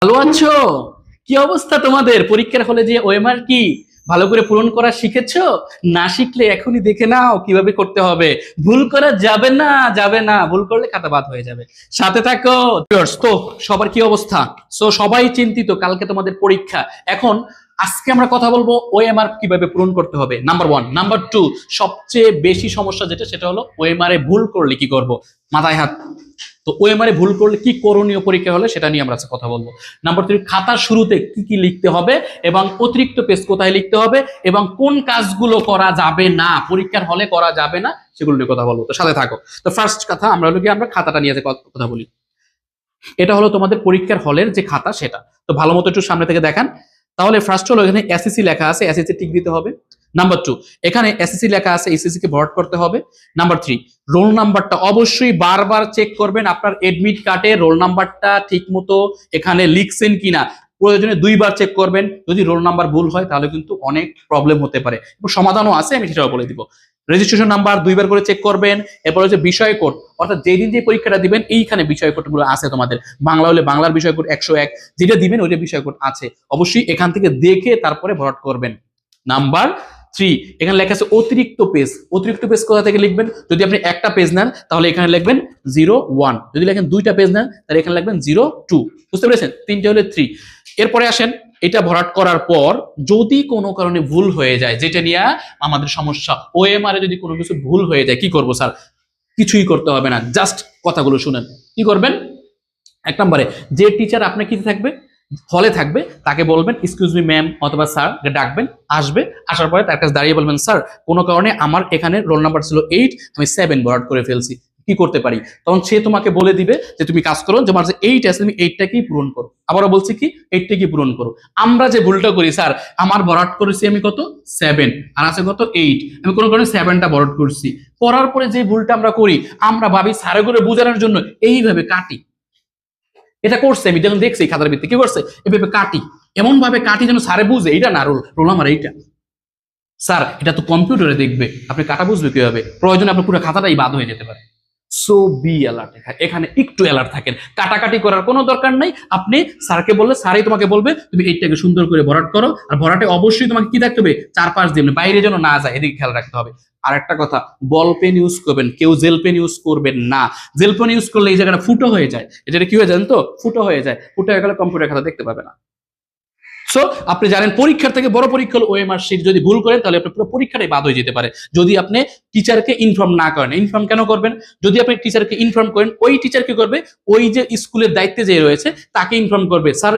ভালো আছো? কি অবস্থা তোমাদের? পরীক্ষার হলে যে ওএমআর কি ভালো করে পূরণ করা শিখেছো? না শিখলে এখনই দেখে নাও কিভাবে করতে হবে। ভুল করা যাবে না, যাবে না, ভুল করলে খাতা বাদ হয়ে যাবে। সাথে থাকো। Viewers, তো সবার কি অবস্থা? সবাই চিন্তিত, কালকে তোমাদের পরীক্ষা। এখন আজকে আমরা কথা বলবো ওএমআর কিভাবে পূরণ করতে হবে, নাম্বার 1। নাম্বার 2, সবচেয়ে বেশি সমস্যা যেটা সেটা হলো ওএমআর এ ভুল করলে কি করব। মাথায় হাত। তো ওএমআর এ ভুল করলে কি করণীয় পরীক্ষা হলে সেটা নিয়ে আমরা আজকে কথা বলবো। নাম্বার 3, খাতার শুরুতে কি কি লিখতে হবে এবং অতিরিক্ত পেজ কোথায় লিখতে হবে এবং কোন কাজগুলো করা যাবে না, পরীক্ষার হলে করা যাবে না, সেগুলো নিয়ে কথা বলবো। তো সাথে থাকো। তো ফার্স্ট কথা আমরা খাতাটা নিয়ে কথা বলি। এটা হলো তোমাদের পরীক্ষার হলের যে খাতা সেটা। তো ভালো মতো একটু সামনে থেকে দেখান। তাহলে ফার্স্ট হলো এখানে এসএসসি লেখা আছে, এসএসসি টিক দিতে হবে। নাম্বার 2, এখানে এসএসসি লেখা আছে, এসএসসি কে ভর্ট করতে হবে। নাম্বার 3, রোল নাম্বারটা অবশ্যই বারবার চেক করবেন, আপনার এডমিট কার্ডে রোল নাম্বারটা ঠিক মতো এখানে লিখছেন কিনা। প্রয়োজনে 2বার চেক করবেন। যদি রোল নাম্বার ভুল হয় তাহলে কিন্তু অনেক প্রবলেম হতে পারে, সমাধানও আছে, আমি সেটাও বলে দিব। রেজিস্ট্রেশন নাম্বার 2বার করে চেক করবেন। এরপর হচ্ছে বিষয় কোড, অর্থাৎ যেদিন যে পরীক্ষাটা দিবেন এইখানে বিষয় কোডগুলো আছে তোমাদের। বাংলা হলে বাংলার বিষয় কোড 101, যেটা দিবেন ওইটা বিষয় কোড আছে, অবশ্যই এখান থেকে দেখে তারপরে ভরাট করবেন। নাম্বার 3, এখানে লেখা আছে অতিরিক্ত পেজ। অতিরিক্ত পেজ কোথা থেকে লিখবেন? যদি আপনি একটা পেজ নেন তাহলে এখানে লিখবেন 01, যদি লেখেন 2টা পেজ নেন তাহলে এখানে লিখবেন 02। বুঝতে পেরেছেন? 3টে হলে 3। এরপরে আসেন, এটা ভরাট করার পর যদি কোনো কারণে ভুল হয়ে যায়, যেটা নিয়ে আমাদের সমস্যা, ওএমআর এ যদি কোনো কিছু ভুল হয়ে যায় কি করব স্যার? কিছুই করতে হবে না, জাস্ট কথাগুলো শুনেন। কি করবেন? 1 নম্বরে, যে টিচার আপনার কি থাকবে, হলে থাকবে, তাকে বলবেন এক্সকিউজ মি ম্যাম অথবা স্যার, ডাকবেন, আসবে। আসার পরে তার কাছে দাঁড়িয়ে বলবেন স্যার কোনো কারণে আমার এখানে রোল নাম্বার ছিল 8, আমি 7 ভরাট করে ফেলছি, কি করতে পারি? তখন সে তোমাকে বলে দিবে যে তুমি কাজ করো, যে আমার যে 8 আছে তুমি 8টাকেই পূরণ করো। আবারও বলছি কি, 8টাকেই পূরণ করো। আমরা যে ভুলটা করি স্যার, আমার ভরাট করেছি আমি কত 7 আর আছে কত 8, আমি কোনো কারণে 7টা ভরাট করছি। করার পরে যে ভুলটা আমরা করি, আমরা ভাবি স্যারে করে বোঝানোর জন্য এইভাবে কাটি। এটা করছে, আমি যখন দেখছি খাতার ভিত্তি কি করছে, এভাবে কাটি, এমন ভাবে কাটি যেন স্যারে বুঝে এটা না রোল, রোল আমার এইটা। স্যার এটা তো কম্পিউটারে দেখবে, আপনি কাটা বুঝবে কিভাবে? প্রয়োজনে আপনার পুরো খাতাটাই বাদ হয়ে যেতে পারে। সো বি অ্যালার্ট, এখানে একটু অ্যালার্ট থাকেন। কাটাকাটি করার কোনো দরকার নাই। আপনি স্যারকে বললে স্যারই তোমাকে বলবে তুমি এইটাকে সুন্দর করে ভরাট করো। আর ভরাটে অবশ্যই তোমাকে কি থাকতে হবে, 4-5 দিন বাইরে যেন না যায়, এদিকে খেয়াল রাখতে হবে। আর একটা কথা, বল পেন ইউজ করবেন, কেউ জেল পেন ইউজ করবেন না। জেল পেন ইউজ করলে এই জায়গাটা ফুটো হয়ে যায়, এটা কি হয়ে যায় তো, ফুটো হয়ে যায়। ফুটো হয়ে গেলে কম্পিউটার খাতা দেখতে পাবে না। সো আপনি জানেন পরীক্ষার থেকে বড় পরীক্ষা হলো ওএমআর শিট, যদি ভুল করেন তাহলে আপনার পুরো পরীক্ষাটাই বাদ হয়ে যেতে পারে, যদি আপনি টিচারকে ইনফর্ম না করেন। ইনফর্ম কেন করবেন? যদি আপনি টিচারকে ইনফর্ম করেন, ওই টিচার কি করবে, ওই যে স্কুলের দায়িত্বে যে রয়েছে তাকে ইনফর্ম করবে, স্যার